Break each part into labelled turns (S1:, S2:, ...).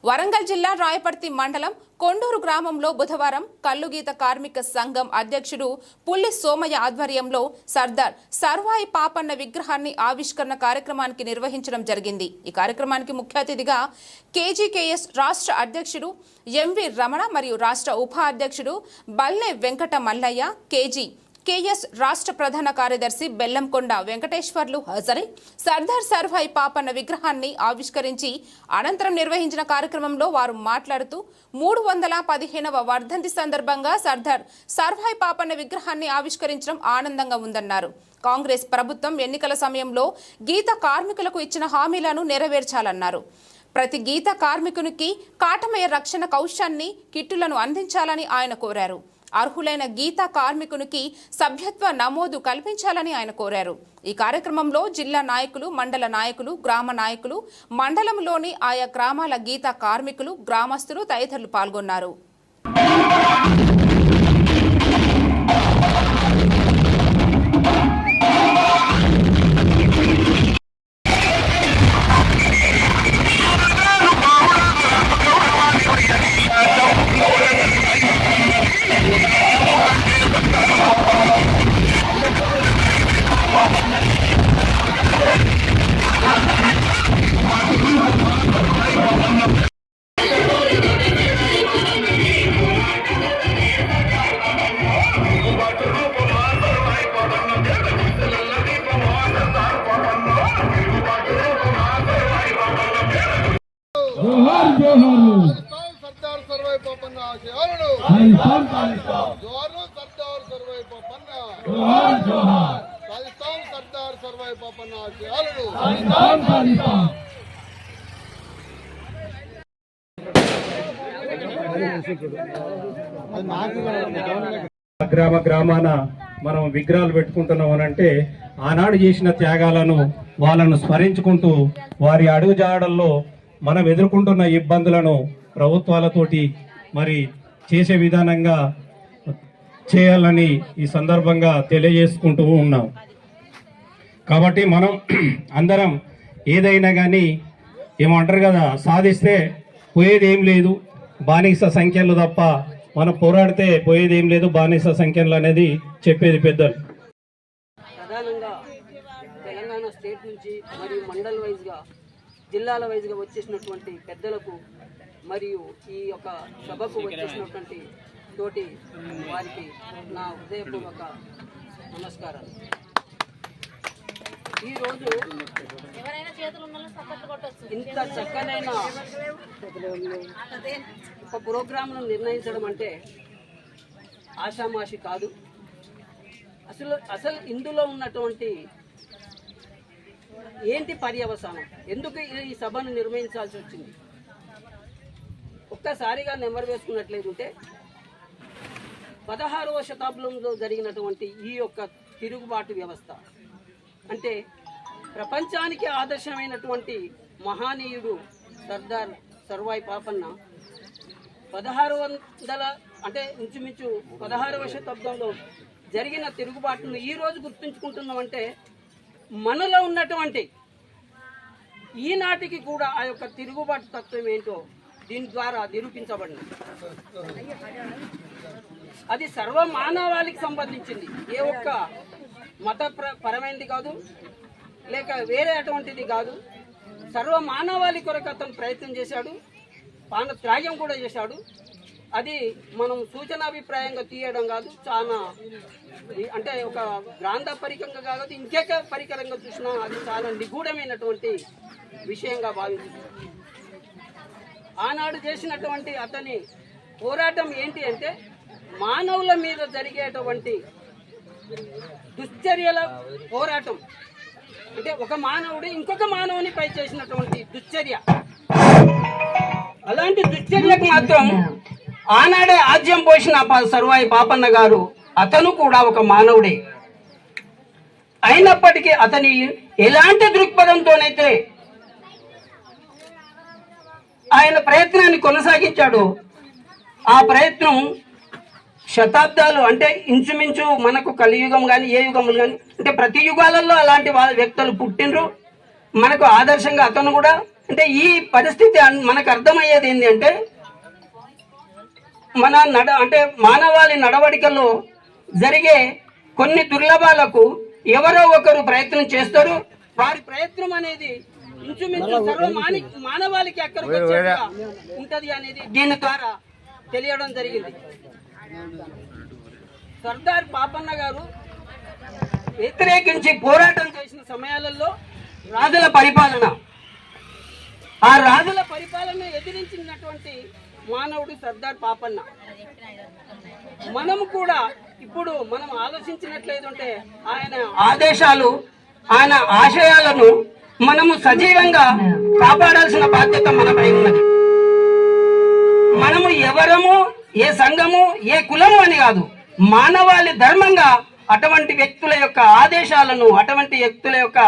S1: వరంగల్ జిల్లా రాయపర్తి మండలం కొండూరు గ్రామంలో బుధవారం కల్లుగీత కార్మిక సంఘం అధ్యక్షుడు పుల్లి సోమయ్య ఆధ్వర్యంలో సర్దార్ సర్వాయి పాపన్న విగ్రహాన్ని ఆవిష్కరణ కార్యక్రమానికి నిర్వహించడం జరిగింది। ఈ కార్యక్రమానికి ముఖ్య అతిథిగా కేజీకేఎస్ రాష్ట్ర అధ్యక్షుడు ఎంవి రమణ మరియు రాష్ట్ర ఉపాధ్యక్షుడు బల్నే వెంకట మల్లయ్య కేఎస్ రాష్ట్ర ప్రధాన కార్యదర్శి బెల్లంకొండ వెంకటేశ్వర్లు హాజరై సర్దార్ సర్వాయి పాపన్న విగ్రహాన్ని ఆవిష్కరించి అనంతరం నిర్వహించిన కార్యక్రమంలో వారు మాట్లాడుతూ 315వ వర్ధంతి సందర్భంగా సర్దార్ సర్వాయి పాపన్న విగ్రహాన్ని ఆవిష్కరించడం ఆనందంగా ఉందన్నారు। కాంగ్రెస్ ప్రభుత్వం ఎన్నికల సమయంలో గీత కార్మికులకు ఇచ్చిన హామీలను నెరవేర్చాలన్నారు। ప్రతి గీత కార్మికునికి కాటమయ రక్షణ కౌశలాన్ని కిట్టులను అందించాలని ఆయన కోరారు। అర్హులైన గీత కార్మికునికి సభ్యత్వ నమోదు కల్పించాలని ఆయన కోరారు। ఈ కార్యక్రమంలో జిల్లా నాయకులు, మండల నాయకులు, గ్రామ నాయకులు, మండలంలోని ఆయా గ్రామాల గీత కార్మికులు, గ్రామస్తులు తదితరులు పాల్గొన్నారు।
S2: सरदार सर्वाई पापन्न आशयाలను జోహార్ सरदार सर्वाई पापन्न జోహార్ పాకిస్తాన్ सरदार सर्वाई पापन्न ఆశయాలను
S3: గ్రామాన మనం విగ్రహాలు పెట్టుకుంటున్నాం అనంటే ఆనాడు చేసిన త్యాగాలను వాళ్ళను స్మరించుకుంటూ వారి అడుగుజాడల్లో మనం ఎదుర్కొంటున్న ఇబ్బందులను ప్రభుత్వాలతోటి మరి చేసే విధానంగా చేయాలని ఈ సందర్భంగా తెలియజేసుకుంటూ ఉన్నాం। కాబట్టి మనం అందరం ఏదైనా కానీ ఏమంటారు కదా, సాధిస్తే పోయేది ఏం లేదు, బానిస సంఖ్యలు తప్ప మనం పోరాడితే పోయేది ఏం లేదు, బానిస సంఖ్యలు అనేది చెప్పేది పెద్దలు।
S4: ప్రధానంగా తెలంగాణ స్టేట్ నుంచి మరియు మండల్ వైజ్గా జిల్లాల వైజ్గా వచ్చేసినటువంటి పెద్దలకు మరియు ఈ యొక్క సభకు వచ్చేసినటువంటి తోటి వారికి నా హృదయపూర్వక నమస్కారాలు। ఈరోజు ఇంత చక్కనైన ఒక ప్రోగ్రాంను నిర్ణయించడం అంటే ఆషామాషి కాదు। అసలు ఇందులో ఉన్నటువంటి ఏంటి పర్యవసానం, ఎందుకు ఈ సభను నిర్వహించాల్సి వచ్చింది ఒక్కసారిగా నెంబర్ వేసుకున్నట్లయితే 16వ శతాబ్దంలో జరిగినటువంటి ఈ యొక్క తిరుగుబాటు వ్యవస్థ అంటే ప్రపంచానికి ఆదర్శమైనటువంటి మహానీయుడు సర్దార్ సర్వాయి పాపన్న 1600 అంటే ఇంచుమించు 16వ శతాబ్దంలో జరిగిన తిరుగుబాటును ఈరోజు గుర్తుంచుకుంటున్నామంటే మనలో ఉన్నటువంటి ఈనాటికి కూడా ఆ యొక్క తిరుగుబాటు తత్వం ఏంటో దీని ద్వారా నిరూపించబడింది। అది సర్వ మానవాళికి సంబంధించింది, ఏ ఒక్క మత పరమైనది కాదు, లేక వేరే అటువంటిది కాదు। సర్వ మానవాళి కొరకు అతను ప్రయత్నం చేశాడు, ప్రాణ త్యాగం కూడా చేశాడు। అది మనం సూచనాభిప్రాయంగా తీయడం కాదు, చాలా అంటే ఒక గ్రాంథ పరికంగా కాదు, ఇంకేక పరికరంగా చూసినా అది చాలా నిగూఢమైనటువంటి విషయంగా భావించింది। ఆనాడు చేసినటువంటి అతని పోరాటం ఏంటి అంటే మానవుల మీద జరిగేటువంటి దుశ్చర్యల పోరాటం, అంటే ఒక మానవుడు ఇంకొక మానవుని పై చేసినటువంటి దుశ్చర్య, అలాంటి దుశ్చర్యకు మాత్రం ఆనాడే ఆజ్యం పోసిన సర్వాయి పాపన్న గారు అతను కూడా ఒక మానవుడే అయినప్పటికీ అతని ఎలాంటి దృక్పథంతోనైతే ఆయన ప్రయత్నాన్ని కొనసాగించాడు, ఆ ప్రయత్నం శతాబ్దాలు అంటే ఇంచుమించు మనకు కలియుగం కానీ ఏ యుగములు కానీ అంటే ప్రతి యుగాలలో అలాంటి వ్యక్తులు పుట్టినరు। మనకు ఆదర్శంగా అతను కూడా అంటే ఈ పరిస్థితి మనకు అర్థమయ్యేది ఏంటి అంటే అంటే మానవాళి నడవడికల్లో జరిగే కొన్ని దుర్లభాలకు ఎవరో ఒకరు ప్రయత్నం చేస్తారు. వారి ప్రయత్నం అనేది ఇంచుమించు మానవాళికి ఎక్కడికి ఉంటది అనేది దీని ద్వారా తెలియడం జరిగింది. సర్దార్ పాపన్న గారు వ్యతిరేకించి పోరాటం చేసిన సమయాలలో రాజుల పరిపాలన, ఆ రాజుల పరిపాలన ఎదిరించినటువంటి మానవుడు సర్దార్ పాపన్న. మనము కూడా ఇప్పుడు మనం ఆలోచించినట్లయితే ఆయన ఆదేశాలు, ఆయన ఆశయాలను మనము సజీవంగా కాపాడాల్సిన బాధ్యత మనపై ఉన్నది. మనము ఎవరము, ఏ సంఘము, ఏ కులము అని కాదు, మానవాళి ధర్మంగా అటువంటి వ్యక్తుల యొక్క ఆదేశాలను, అటువంటి వ్యక్తుల యొక్క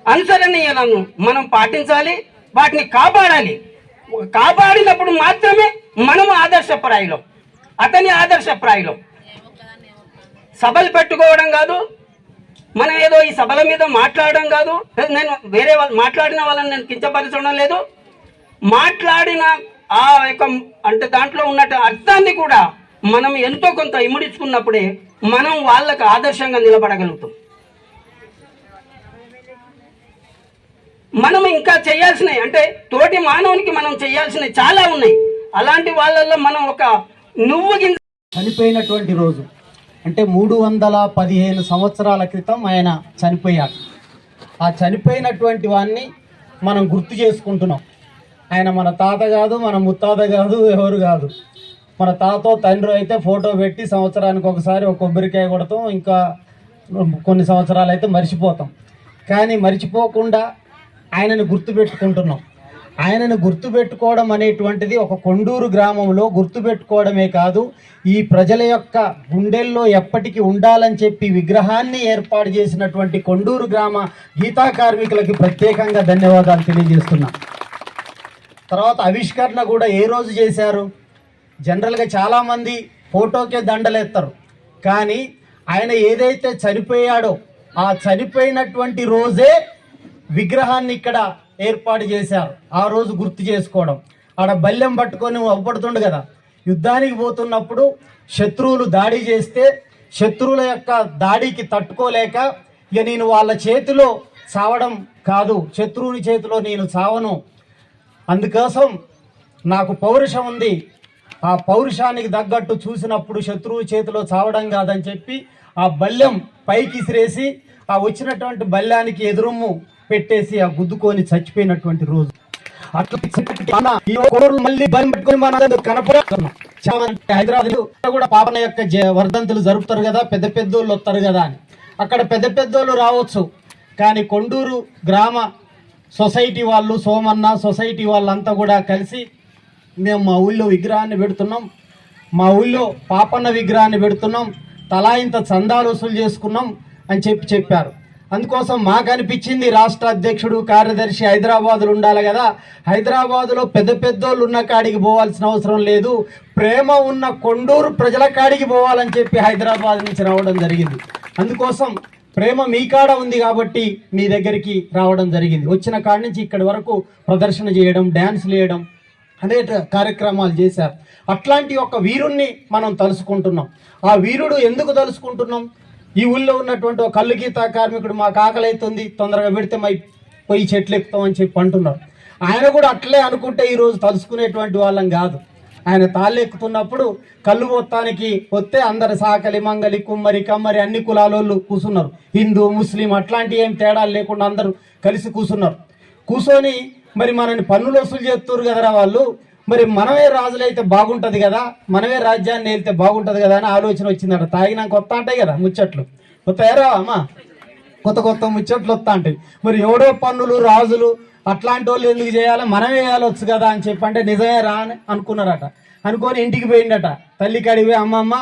S4: అనుసరణీయాలను మనం పాటించాలి, వాటిని కాపాడాలి. కాపాడినప్పుడు మాత్రమే మనము ఆదర్శప్రాయులం, అతని ఆదర్శప్రాయులం. సభలు పెట్టుకోవడం కాదు, మనం ఏదో ఈ సభల మీద మాట్లాడడం కాదు. నేను వేరే మాట్లాడిన వాళ్ళని నేను కించపరచడం లేదు. మాట్లాడిన ఆ యొక్క అంటే దాంట్లో ఉన్న అర్థాన్ని కూడా మనం ఎంతో కొంత ఇముడించుకున్నప్పుడే మనం వాళ్ళకు ఆదర్శంగా నిలబడగలుగుతాం. మనం ఇంకా చేయాల్సినవి అంటే తోటి మానవునికి మనం చేయాల్సినవి చాలా ఉన్నాయి. అలాంటి వాళ్ళల్లో మనం ఒక నువ్వు
S5: చనిపోయినటువంటి రోజు అంటే 315 సంవత్సరాల క్రితం ఆయన చనిపోయాడు. ఆ చనిపోయినటువంటి వాడిని మనం గుర్తు చేసుకుంటున్నాం. ఆయన మన తాత కాదు, మన ముత్తాత కాదు, ఎవరు కాదు. మన తాతో తండ్రి అయితే ఫోటో పెట్టి సంవత్సరానికి ఒకసారి ఒక కొబ్బరికాయ కొడతాం, ఇంకా కొన్ని సంవత్సరాలు అయితే మర్చిపోతాం. కానీ మర్చిపోకుండా ఆయనను గుర్తుపెట్టుకుంటున్నాం. ఆయనను గుర్తుపెట్టుకోవడం అనేటువంటిది ఒక కొండూరు గ్రామంలో గుర్తుపెట్టుకోవడమే కాదు, ఈ ప్రజల యొక్క గుండెల్లో ఎప్పటికీ ఉండాలని చెప్పి విగ్రహాన్ని ఏర్పాటు చేసినటువంటి కొండూరు గ్రామ గీతా కార్మికులకి ప్రత్యేకంగా ధన్యవాదాలు తెలియజేస్తున్నా. తర్వాత ఆవిష్కరణ కూడా ఏ రోజు చేశారు? జనరల్గా చాలామంది ఫోటోకే దండలేస్తారు, కానీ ఆయన ఏదైతే చనిపోయాడో ఆ చనిపోయినటువంటి రోజే విగ్రహాన్ని ఇక్కడ ఏర్పాటు చేశారు. ఆ రోజు గుర్తు చేసుకోవడం. ఆడ బల్లెం పట్టుకొని అవ్వబడుతుండు కదా, యుద్ధానికి పోతున్నప్పుడు శత్రువులు దాడి చేస్తే శత్రువుల యొక్క దాడికి తట్టుకోలేక ఇక నేను వాళ్ళ చేతిలో చావడం కాదు, శత్రువుని చేతిలో నేను చావను, అందుకోసం నాకు పౌరుషం ఉంది, ఆ పౌరుషానికి తగ్గట్టు చూసినప్పుడు శత్రువు చేతిలో చావడం కాదని చెప్పి ఆ బల్లెం పైకి ఇసిరేసి ఆ వచ్చినటువంటి బల్యానికి ఎదురుమ్ము పెట్టేసి ఆ గుద్దుకొని చచ్చిపోయినటువంటి రోజు. హైదరాబాద్ కూడా పాపన యొక్క వర్ధంతులు జరుపుతారు కదా, పెద్ద పెద్దోళ్ళు వస్తారు కదా అని. అక్కడ పెద్ద పెద్దోళ్ళు రావచ్చు, కానీ కొండూరు గ్రామ సొసైటీ వాళ్ళు, సోమన్న సొసైటీ వాళ్ళంతా కూడా కలిసి మేము మా ఊళ్ళో విగ్రహాన్ని పెడుతున్నాం, మా ఊళ్ళో పాపన్న విగ్రహాన్ని పెడుతున్నాం, తలా ఇంత చందాలు వసూలు చేసుకున్నాం అని చెప్పారు. అందుకోసం మాకు అనిపించింది, రాష్ట్ర అధ్యక్షుడు కార్యదర్శి హైదరాబాదులో ఉండాలి కదా, హైదరాబాదులో పెద్ద పెద్దోళ్ళు ఉన్న కాడికి పోవాల్సిన అవసరం లేదు, ప్రేమ ఉన్న కొండూరు ప్రజల కాడికి పోవాలని చెప్పి హైదరాబాద్ నుంచి రావడం జరిగింది. అందుకోసం ప్రేమ మీ కాడ ఉంది కాబట్టి మీ దగ్గరికి రావడం జరిగింది. వచ్చిన కాడి నుంచి ఇక్కడి వరకు ప్రదర్శన చేయడం, డ్యాన్స్లు వేయడం అనేక కార్యక్రమాలు చేశారు. అట్లాంటి ఒక వీరుణ్ణి మనం తలుసుకుంటున్నాం. ఆ వీరుడు ఎందుకు తలుసుకుంటున్నాం? ఈ ఊళ్ళో ఉన్నటువంటి ఒక కళ్ళు గీతా కార్మికుడు మాకు ఆకలి అవుతుంది, తొందరగా పెడితే పోయి చెట్లు ఎక్కుతామని చెప్పి అంటున్నారు. ఆయన కూడా అట్లే అనుకుంటే ఈరోజు తలుసుకునేటువంటి వాళ్ళం కాదు. ఆయన తాళ్ళు ఎక్కుతున్నప్పుడు కళ్ళు మొత్తానికి వస్తే అందరు సాకలి, మంగలి, కుమ్మరి, కమ్మరి అన్ని కులాలోళ్ళు కూర్చున్నారు. హిందూ, ముస్లిం అట్లాంటి ఏం తేడాలు లేకుండా అందరూ కలిసి కూర్చున్నారు. కూర్చొని మరి మనని పన్నులు వసూలు చేస్తున్నారు కదరా వాళ్ళు, మరి మనమే రాజులైతే బాగుంటుంది కదా, మనమే రాజ్యాన్ని వెళ్తే బాగుంటుంది కదా అని ఆలోచన వచ్చిందట. తాగినాక కొత్త అంటాయి కదా ముచ్చట్లు, వస్తాయరా అమ్మా, కొత్త కొత్త ముచ్చట్లు వస్తా ఉంటాయి. మరి ఎవడో పన్నులు రాజులు అట్లాంటి వాళ్ళు ఎందుకు చేయాలి, మనమే వేయాలొచ్చు కదా అని చెప్పి అంటే నిజమే రా అని అనుకున్నారట. అనుకొని ఇంటికి పోయిండట. తల్లి కాడికి పోయి అమ్మమ్మ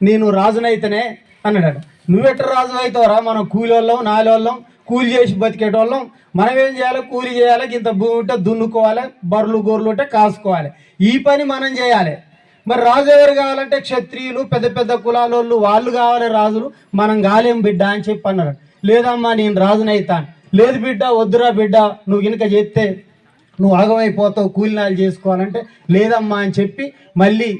S5: నేను రాజునైతేనే అన్నాడట. నువ్వెట్ట రాజు అవుతావురా, మనం కూలోళ్ళం, నాలోళ్ళం, కూలి చేసి బతికేటోళ్ళం, మనం ఏం చేయాలి, కూలి చేయాలి, ఇంత భూమి ఉంటే దున్నుకోవాలి, బర్రెలు గొర్రెలు ఉంటే కాసుకోవాలి, ఈ పని మనం చేయాలి. మరి రాజు ఎవరు కావాలంటే క్షత్రియులు, పెద్ద పెద్ద కులాలోళ్ళు, వాళ్ళు కావాలి రాజులు, మనం కాలేం బిడ్డ అని చెప్పి అన్నాడు. లేదమ్మా నేను రాజునైతాను. లేదు బిడ్డ, వద్దురా బిడ్డ, నువ్వు కనుక చేస్తే నువ్వు ఆగమైపోతావు, కూలినాలు చేసుకోవాలంటే లేదమ్మా అని చెప్పి మళ్ళీ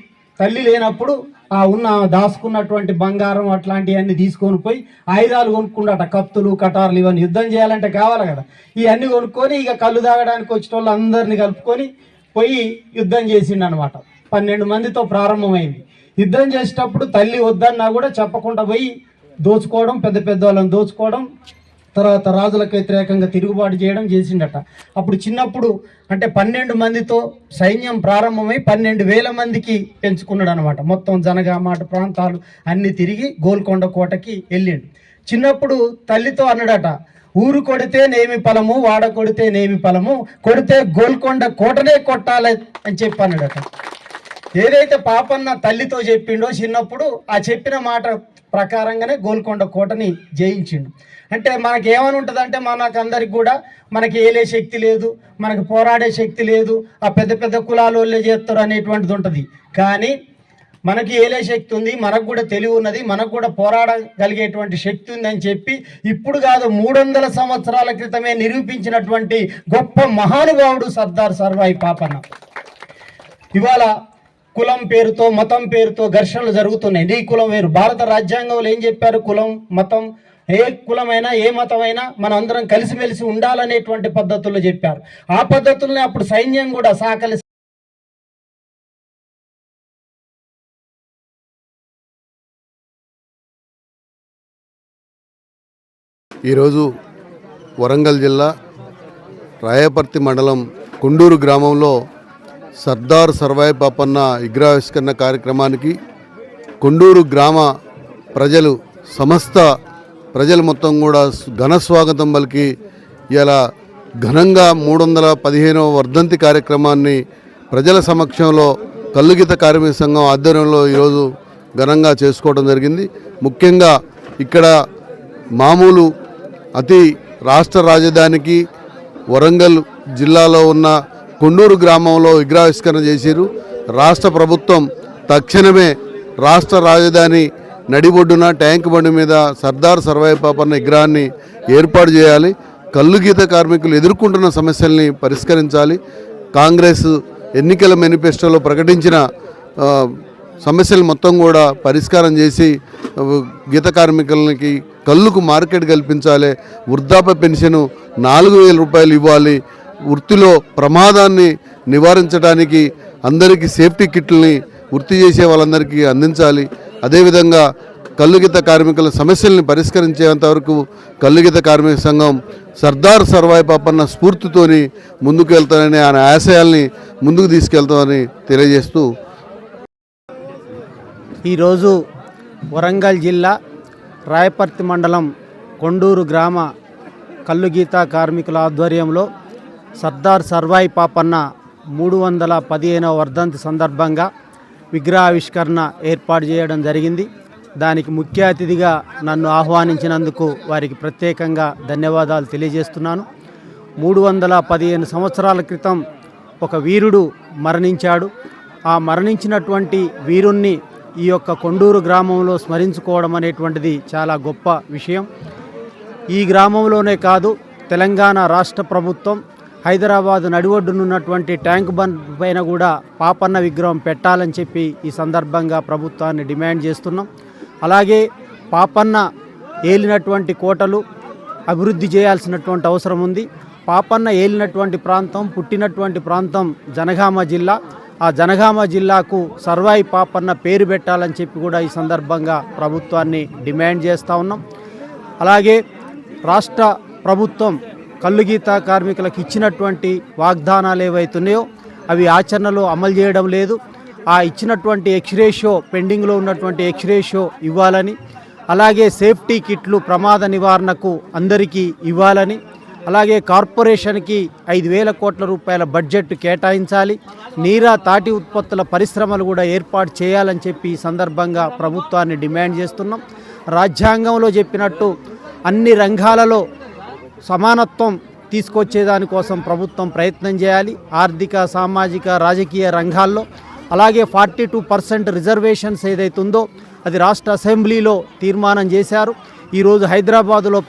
S5: తల్లి లేనప్పుడు ఆ ఉన్న దాచుకున్నటువంటి బంగారం అట్లాంటివన్నీ తీసుకొని పోయి ఆయుధాలు కొనుక్కుండట, కత్తులు కటార్లు ఇవన్నీ యుద్ధం చేయాలంటే కావాలి కదా. ఇవన్నీ కొనుక్కొని ఇక కళ్ళు తాగడానికి వచ్చిన వాళ్ళు అందరినీ కలుపుకొని పోయి యుద్ధం చేసిండు అనమాట. 12 మందితో ప్రారంభమైంది. యుద్ధం చేసేటప్పుడు తల్లి వద్దన్నా కూడా చెప్పకుండా పోయి దోచుకోవడం, పెద్ద పెద్ద వాళ్ళని దోచుకోవడం, తర్వాత రాజులకు వ్యతిరేకంగా తిరుగుబాటు చేయడం చేసిండట. అప్పుడు చిన్నప్పుడు అంటే 12 మందితో సైన్యం ప్రారంభమై 12,000 మందికి పెంచుకున్నాడు అనమాట. మొత్తం జనగామాట ప్రాంతాలు అన్నీ తిరిగి గోల్కొండ కోటకి వెళ్ళిండు. చిన్నప్పుడు తల్లితో అన్నాడట, ఊరు కొడితే నేమి ఫలము, వాడ కొడితే నేమి ఫలము, కొడితే గోల్కొండ కోటనే కొట్టాలి అని చెప్పి అన్నాడట. ఏదైతే పాపన్న తల్లితో చెప్పిండో చిన్నప్పుడు ఆ చెప్పిన మాట ప్రకారంగానే గోల్కొండ కోటని జయించిండు. అంటే మనకి ఏమని ఉంటుంది అంటే మనకందరికి కూడా మనకి ఏలే శక్తి లేదు, మనకి పోరాడే శక్తి లేదు, ఆ పెద్ద పెద్ద కులాలు వాళ్ళే చేస్తారు అనేటువంటిది ఉంటుంది. కానీ మనకి ఏలే శక్తి ఉంది, మనకు కూడా తెలివి ఉన్నది, మనకు కూడా పోరాడగలిగేటువంటి శక్తి ఉందని చెప్పి ఇప్పుడు కాదు 300 సంవత్సరాల క్రితమే నిరూపించినటువంటి గొప్ప మహానుభావుడు సర్దార్ సర్వాయి పాపన్న. ఇవాళ కులం పేరుతో మతం పేరుతో ఘర్షణలు జరుగుతున్నాయి. నీ కులం వేరు. భారత రాజ్యాంగంలో ఏం చెప్పారు? కులం మతం ఏ కులమైనా ఏ మతమైనా మనం అందరం కలిసిమెలిసి ఉండాలనేటువంటి పద్ధతుల్లో చెప్పారు. ఆ పద్ధతుల్ని అప్పుడు సైన్యం కూడా సాకలి
S2: ఈరోజు వరంగల్ జిల్లా రాయపర్తి మండలం కొండూరు గ్రామంలో సర్దార్ సర్వాయి పాపన్న విగ్రహావిష్కరణ కార్యక్రమానికి కొండూరు గ్రామ ప్రజలు సమస్త ప్రజలు మొత్తం కూడా ఘన స్వాగతం పలికి ఇలా ఘనంగా 315వ వర్ధంతి కార్యక్రమాన్ని ప్రజల సమక్షంలో కల్లుగీత కార్మిక సంఘం ఆధ్వర్యంలో ఈరోజు ఘనంగా చేసుకోవడం జరిగింది. ముఖ్యంగా ఇక్కడ మామూలు అతి రాష్ట్ర రాజధానికి వరంగల్ జిల్లాలో ఉన్న కొండూరు గ్రామంలో విగ్రహావిష్కరణ చేశారు. రాష్ట్ర ప్రభుత్వం తక్షణమే రాష్ట్ర రాజధాని నడిబొడ్డున ట్యాంక్ బండి మీద సర్దార్ సర్వాయి పాపన్న విగ్రహాన్ని ఏర్పాటు చేయాలి. కల్లుగీత కార్మికులు ఎదుర్కొంటున్న సమస్యల్ని పరిష్కరించాలి. కాంగ్రెస్ ఎన్నికల మేనిఫెస్టోలో ప్రకటించిన సమస్యలు మొత్తం కూడా పరిష్కారం చేసి గీత కార్మికులకి కళ్ళుకు మార్కెట్ కల్పించాలి. వృద్ధాప్య పెన్షన్ 4,000 రూపాయలు ఇవ్వాలి. వృత్తిలో ప్రమాదాన్ని నివారించడానికి అందరికీ సేఫ్టీ కిట్లని వృత్తి చేసే వాళ్ళందరికీ అందించాలి. అదేవిధంగా కల్లుగీత కార్మికుల సమస్యల్ని పరిష్కరించేంత వరకు కల్లుగీత కార్మిక సంఘం సర్దార్ సర్వాయి పాపన్న స్ఫూర్తితోని ముందుకు వెళ్తానని ఆయన ఆశయాల్ని ముందుకు తీసుకెళ్తామని తెలియజేస్తూ
S5: ఈరోజు వరంగల్ జిల్లా రాయపర్తి మండలం కొండూరు గ్రామ కల్లుగీత కార్మికుల ఆధ్వర్యంలో సర్దార్ సర్వాయి పాపన్న 315వ వర్ధంతి సందర్భంగా విగ్రహావిష్కరణ ఏర్పాటు చేయడం జరిగింది. దానికి ముఖ్య అతిథిగా నన్ను ఆహ్వానించినందుకు వారికి ప్రత్యేకంగా ధన్యవాదాలు తెలియజేస్తున్నాను. 315 సంవత్సరాల క్రితం ఒక వీరుడు మరణించాడు. ఆ మరణించినటువంటి వీరుణ్ణి ఈ యొక్క కొండూరు గ్రామంలో స్మరించుకోవడం అనేటువంటిది చాలా గొప్ప విషయం. ఈ గ్రామంలోనే కాదు, తెలంగాణ రాష్ట్ర ప్రభుత్వం హైదరాబాద్ నడివొడ్డునున్నటువంటి ట్యాంక్ బండ్ పైన కూడా పాపన్న విగ్రహం పెట్టాలని చెప్పి ఈ సందర్భంగా ప్రభుత్వాన్ని డిమాండ్ చేస్తున్నాం. అలాగే పాపన్న ఏలినటువంటి కోటలు అభివృద్ధి చేయాల్సినటువంటి అవసరం ఉంది. పాపన్న ఏలినటువంటి ప్రాంతం, పుట్టినటువంటి ప్రాంతం జనగామ జిల్లా. ఆ జనగామ జిల్లాకు సర్వాయి పాపన్న పేరు పెట్టాలని చెప్పి కూడా ఈ సందర్భంగా ప్రభుత్వాన్ని డిమాండ్ చేస్తూ ఉన్నాం. అలాగే రాష్ట్ర ప్రభుత్వం కల్లుగీత కార్మికులకు ఇచ్చినటువంటి వాగ్దానాలు ఏవైతున్నాయో అవి ఆచరణలో అమలు చేయడం లేదు. ఆ ఇచ్చినటువంటి ఎక్స్రేషో, పెండింగ్లో ఉన్నటువంటి ఎక్స్రేషో ఇవ్వాలని, అలాగే సేఫ్టీ కిట్లు ప్రమాద నివారణకు అందరికీ ఇవ్వాలని, అలాగే కార్పొరేషన్కి 5,000 కోట్ల రూపాయల బడ్జెట్ కేటాయించాలి. నీరా తాటి ఉత్పత్తుల పరిశ్రమలు కూడా ఏర్పాటు చేయాలని చెప్పి ఈ సందర్భంగా ప్రభుత్వాన్ని డిమాండ్ చేస్తున్నాం. రాజ్యాంగంలో చెప్పినట్టు అన్ని రంగాలలో సమానత్వం తీసుకొచ్చేదానికోసం ప్రభుత్వం ప్రయత్నం చేయాలి. ఆర్థిక, సామాజిక, రాజకీయ రంగాల్లో. అలాగే 42% రిజర్వేషన్స్ ఏదైతే ఉందో అది రాష్ట్ర అసెంబ్లీలో తీర్మానం చేశారు. ఈరోజు హైదరాబాదులో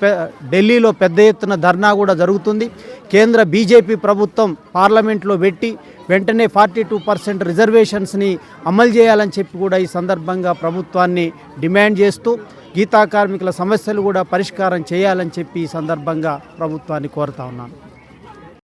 S5: ఢిల్లీలో పెద్ద ఎత్తున ధర్నా కూడా జరుగుతుంది. కేంద్ర బీజేపీ ప్రభుత్వం పార్లమెంట్లో పెట్టి వెంటనే 42% రిజర్వేషన్స్ని అమలు చేయాలని చెప్పి కూడా ఈ సందర్భంగా ప్రభుత్వాన్ని డిమాండ్ చేస్తూ గీతా కార్మికుల సమస్యలు కూడా పరిష్కారం చేయాలని చెప్పి ఈ సందర్భంగా ప్రభుత్వాన్ని కోరుతా ఉన్నాను.